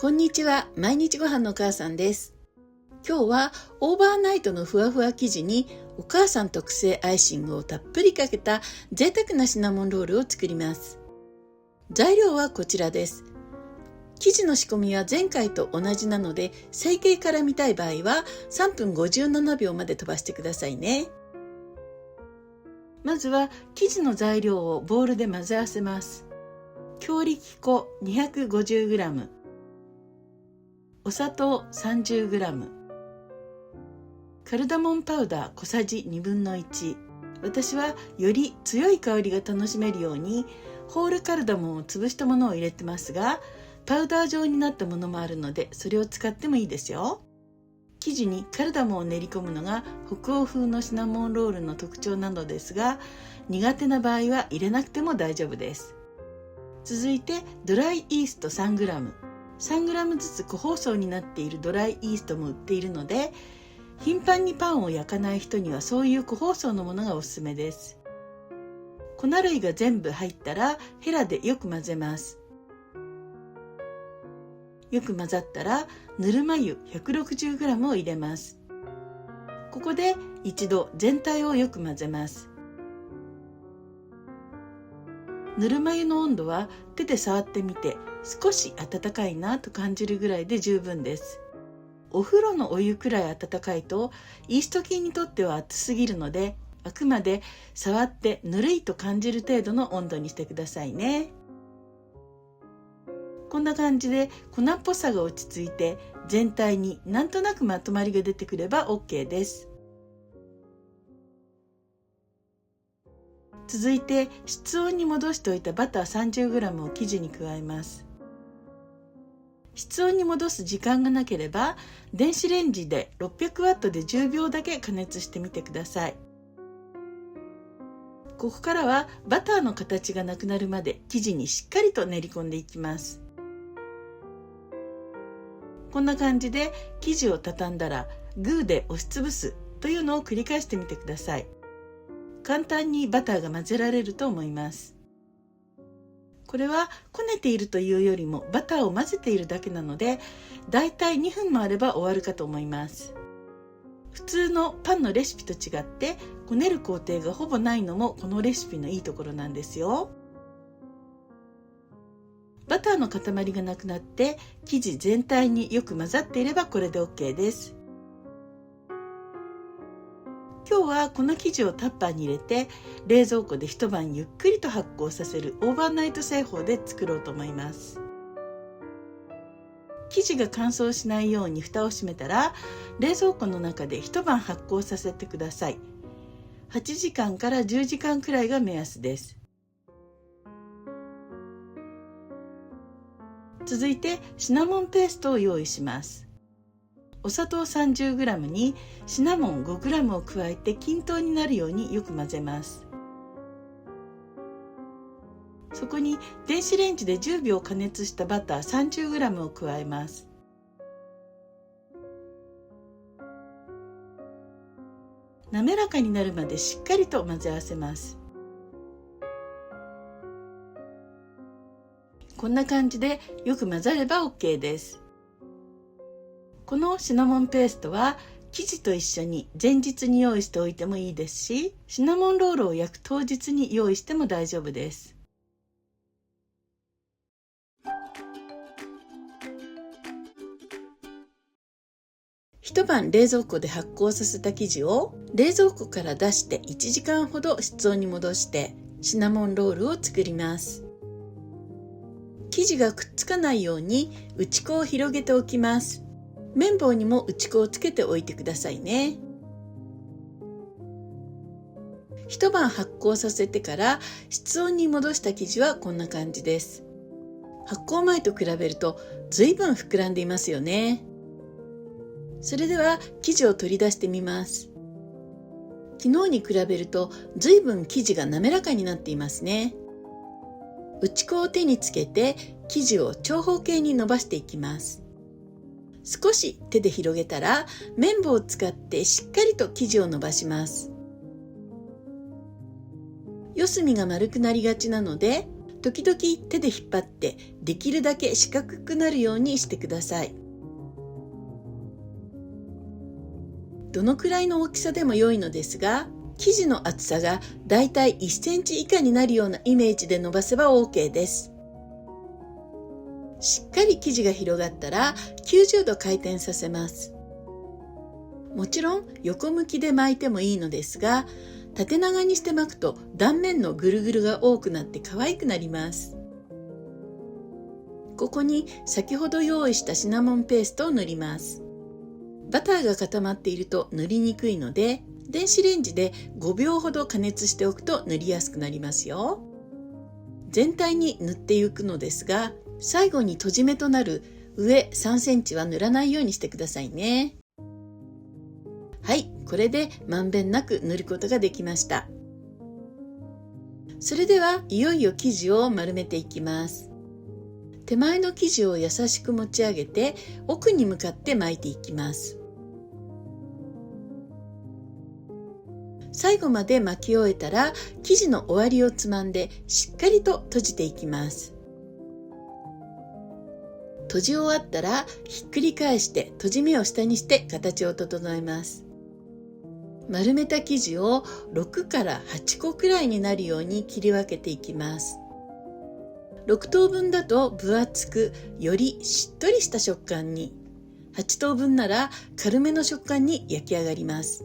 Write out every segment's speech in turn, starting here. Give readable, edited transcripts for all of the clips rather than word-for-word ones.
こんにちは。毎日ご飯のお母さんです。今日はオーバーナイトのふわふわ生地にお母さん特製アイシングをたっぷりかけた贅沢なシナモンロールを作ります。材料はこちらです。生地の仕込みは前回と同じなので、成形から見たい場合は3分57秒まで飛ばしてくださいね。まずは生地の材料をボウルで混ぜ合わせます。強力粉 250g、お砂糖 30g、カルダモンパウダー小さじ1/2。私はより強い香りが楽しめるようにホールカルダモンを潰したものを入れてますが、パウダー状になったものもあるのでそれを使ってもいいですよ。生地にカルダモンを練り込むのが北欧風のシナモンロールの特徴なのですが、苦手な場合は入れなくても大丈夫です。続いてドライイースト 3g、 3g ずつ個包装になっているドライイーストも売っているので、頻繁にパンを焼かない人にはそういう個包装のものがおすすめです。粉類が全部入ったらヘラでよく混ぜます。よく混ざったらぬるま湯 160g を入れます。ここで一度全体をよく混ぜます。ぬるま湯の温度は手で触ってみて少し温かいなと感じるぐらいで十分です。お風呂のお湯くらい温かいとイースト菌にとっては熱すぎるので、あくまで触ってぬるいと感じる程度の温度にしてくださいね。こんな感じで粉っぽさが落ち着いて全体になんとなくまとまりが出てくれば OK です。続いて室温に戻しておいたバター 30g を生地に加えます。室温に戻す時間がなければ電子レンジで 600W で10秒だけ加熱してみてください。ここからはバターの形がなくなるまで生地にしっかりと練り込んでいきます。こんな感じで生地を畳んだらグーで押しつぶすというのを繰り返してみてください。簡単にバターが混ぜられると思います。これはこねているというよりもバターを混ぜているだけなので、だいたい2分もあれば終わるかと思います。普通のパンのレシピと違ってこねる工程がほぼないのもこのレシピのいいところなんですよ。バターの塊がなくなって生地全体によく混ざっていればこれで OK です。今日はこの生地をタッパーに入れて冷蔵庫で一晩ゆっくりと発酵させるオーバーナイト製法で作ろうと思います。生地が乾燥しないように蓋を閉めたら冷蔵庫の中で一晩発酵させてください。8時間から10時間くらいが目安です。続いてシナモンペーストを用意します。お砂糖 30g にシナモン 5g を加えて均等になるようによく混ぜます。そこに電子レンジで10秒加熱したバター 30g を加えます。滑らかになるまでしっかりと混ぜ合わせます。こんな感じでよく混ざれば OK です。このシナモンペーストは生地と一緒に前日に用意しておいてもいいですし、シナモンロールを焼く当日に用意しても大丈夫です。一晩冷蔵庫で発酵させた生地を冷蔵庫から出して1時間ほど室温に戻してシナモンロールを作ります。生地がくっつかないように打ち粉を広げておきます。綿棒にも打ち粉をつけておいてくださいね。一晩発酵させてから室温に戻した生地はこんな感じです。発酵前と比べると随分膨らんでいますよね。それでは生地を取り出してみます。昨日に比べると随分生地が滑らかになっていますね。打ち粉を手につけて生地を長方形に伸ばしていきます。少し手で広げたら綿棒を使ってしっかりと生地を伸ばします。四隅が丸くなりがちなので時々手で引っ張ってできるだけ四角くなるようにしてください。どのくらいの大きさでも良いのですが、生地の厚さがだいたい1センチ以下になるようなイメージで伸ばせば OK です。しっかり生地が広がったら90度回転させます。もちろん横向きで巻いてもいいのですが、縦長にして巻くと断面のぐるぐるが多くなって可愛くなります。ここに先ほど用意したシナモンペーストを塗ります。バターが固まっていると塗りにくいので、電子レンジで5秒ほど加熱しておくと塗りやすくなりますよ。全体に塗っていくのですが、最後に閉じ目となる上3センチは塗らないようにしてくださいね。はい、これでまんべんなく塗ることができました。それではいよいよ生地を丸めていきます。手前の生地を優しく持ち上げて奥に向かって巻いていきます。最後まで巻き終えたら生地の終わりをつまんでしっかりと閉じていきます。閉じ終わったらひっくり返して閉じ目を下にして形を整えます。丸めた生地を6から8個くらいになるように切り分けていきます。6等分だと分厚くよりしっとりした食感に、8等分なら軽めの食感に焼き上がります。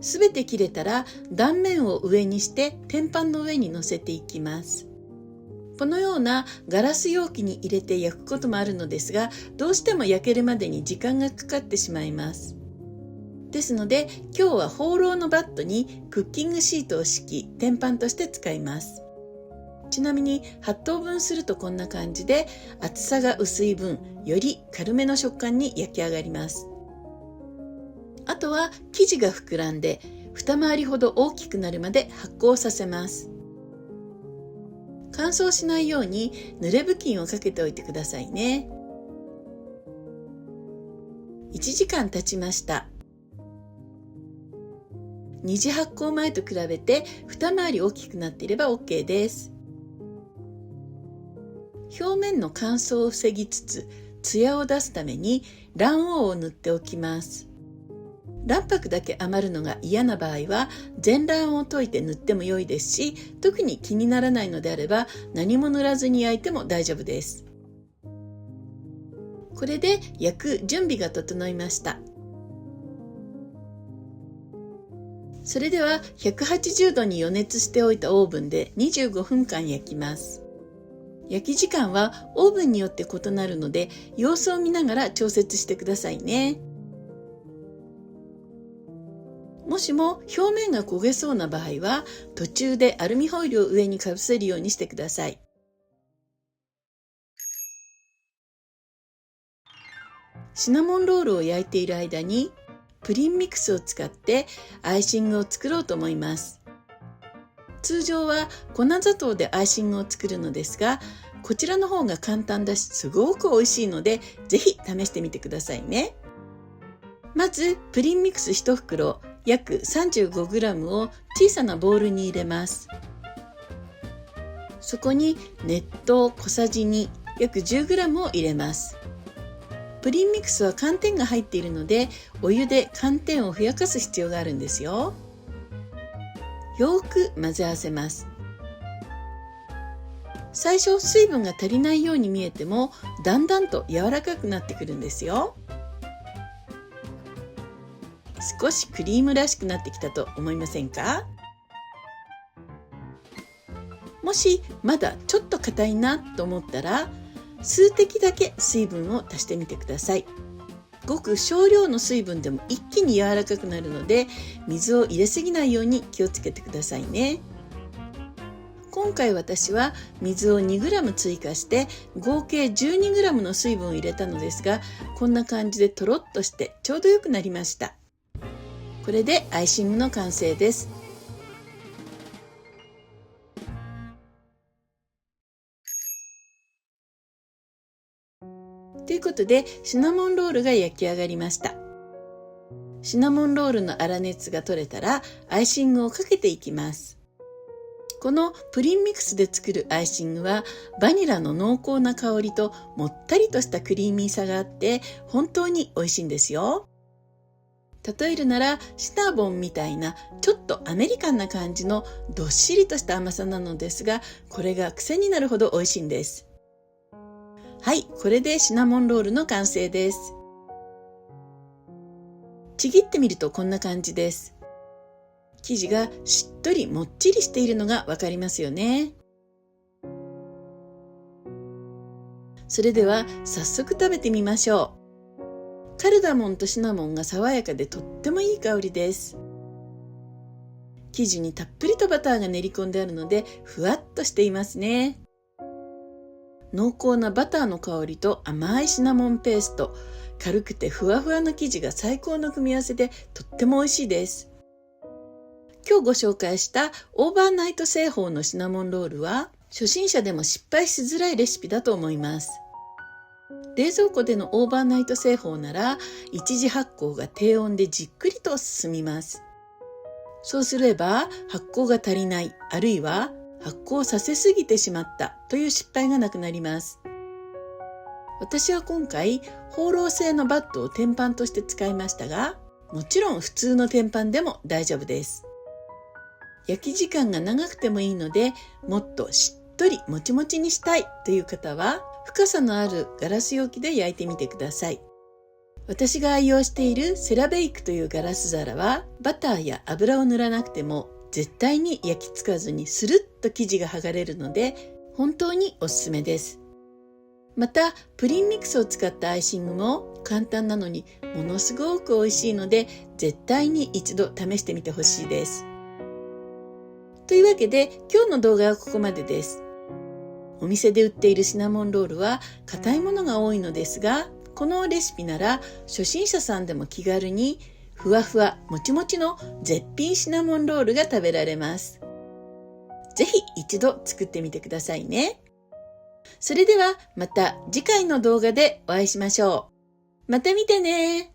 すべて切れたら断面を上にして天板の上に乗せていきます。このようなガラス容器に入れて焼くこともあるのですが、どうしても焼けるまでに時間がかかってしまいます。ですので今日はホーローのバットにクッキングシートを敷き、天板として使います。ちなみに8等分するとこんな感じで、厚さが薄い分より軽めの食感に焼き上がります。あとは生地が膨らんで二回りほど大きくなるまで発酵させます。乾燥しないように濡れ布巾をかけておいてくださいね。1時間経ちました。二次発酵前と比べて二回り大きくなっていれば OK です。表面の乾燥を防ぎつつツヤを出すために卵黄を塗っておきます。卵白だけ余るのが嫌な場合は全卵を溶いて塗っても良いですし、特に気にならないのであれば何も塗らずに焼いても大丈夫です。これで焼く準備が整いました。それでは180度に予熱しておいたオーブンで25分間焼きます。焼き時間はオーブンによって異なるので様子を見ながら調節してくださいね。もしも表面が焦げそうな場合は途中でアルミホイルを上にかぶせるようにしてください。シナモンロールを焼いている間にプリンミックスを使ってアイシングを作ろうと思います。通常は粉砂糖でアイシングを作るのですが、こちらの方が簡単だしすごく美味しいのでぜひ試してみてくださいね。まずプリンミックス1袋約 35g を小さなボウルに入れます。そこに熱湯小さじ2約 10g を入れます。プリンミックスは寒天が入っているのでお湯で寒天をふやかす必要があるんですよ。よく混ぜ合わせます。最初水分が足りないように見えてもだんだんと柔らかくなってくるんですよ。少しクリームらしくなってきたと思いませんか？もしまだちょっと硬いなと思ったら数滴だけ水分を足してみてください。ごく少量の水分でも一気に柔らかくなるので水を入れすぎないように気をつけてくださいね。今回私は水を 2g 追加して合計 12g の水分を入れたのですが、こんな感じでとろっとしてちょうどよくなりました。これでアイシングの完成です。ということでシナモンロールが焼き上がりました。シナモンロールの粗熱が取れたらアイシングをかけていきます。このプリンミックスで作るアイシングはバニラの濃厚な香りともったりとしたクリーミーさがあって本当に美味しいんですよ。例えるならシナボンみたいなちょっとアメリカンな感じのどっしりとした甘さなのですが、これが癖になるほど美味しいんです。はい、これでシナモンロールの完成です。ちぎってみるとこんな感じです。生地がしっとりもっちりしているのがわかりますよね。それでは早速食べてみましょう。カルダモンとシナモンが爽やかでとってもいい香りです。生地にたっぷりとバターが練り込んであるのでふわっとしていますね。濃厚なバターの香りと甘いシナモンペースト、軽くてふわふわの生地が最高の組み合わせでとっても美味しいです。今日ご紹介したオーバーナイト製法のシナモンロールは初心者でも失敗しづらいレシピだと思います。冷蔵庫でのオーバーナイト製法なら一次発酵が低温でじっくりと進みます。そうすれば発酵が足りない、あるいは発酵させすぎてしまったという失敗がなくなります。私は今回ホーロー製のバットを天板として使いましたが、もちろん普通の天板でも大丈夫です。焼き時間が長くてもいいので、もっとしっとりもちもちにしたいという方は深さのあるガラス容器で焼いてみてください。私が愛用しているセラベイクというガラス皿はバターや油を塗らなくても絶対に焼き付かずにスルッと生地が剥がれるので本当におすすめです。またプリンミックスを使ったアイシングも簡単なのにものすごく美味しいので絶対に一度試してみてほしいです。というわけで今日の動画はここまでです。お店で売っているシナモンロールは硬いものが多いのですが、このレシピなら初心者さんでも気軽にふわふわもちもちの絶品シナモンロールが食べられます。ぜひ一度作ってみてくださいね。それではまた次回の動画でお会いしましょう。また見てね。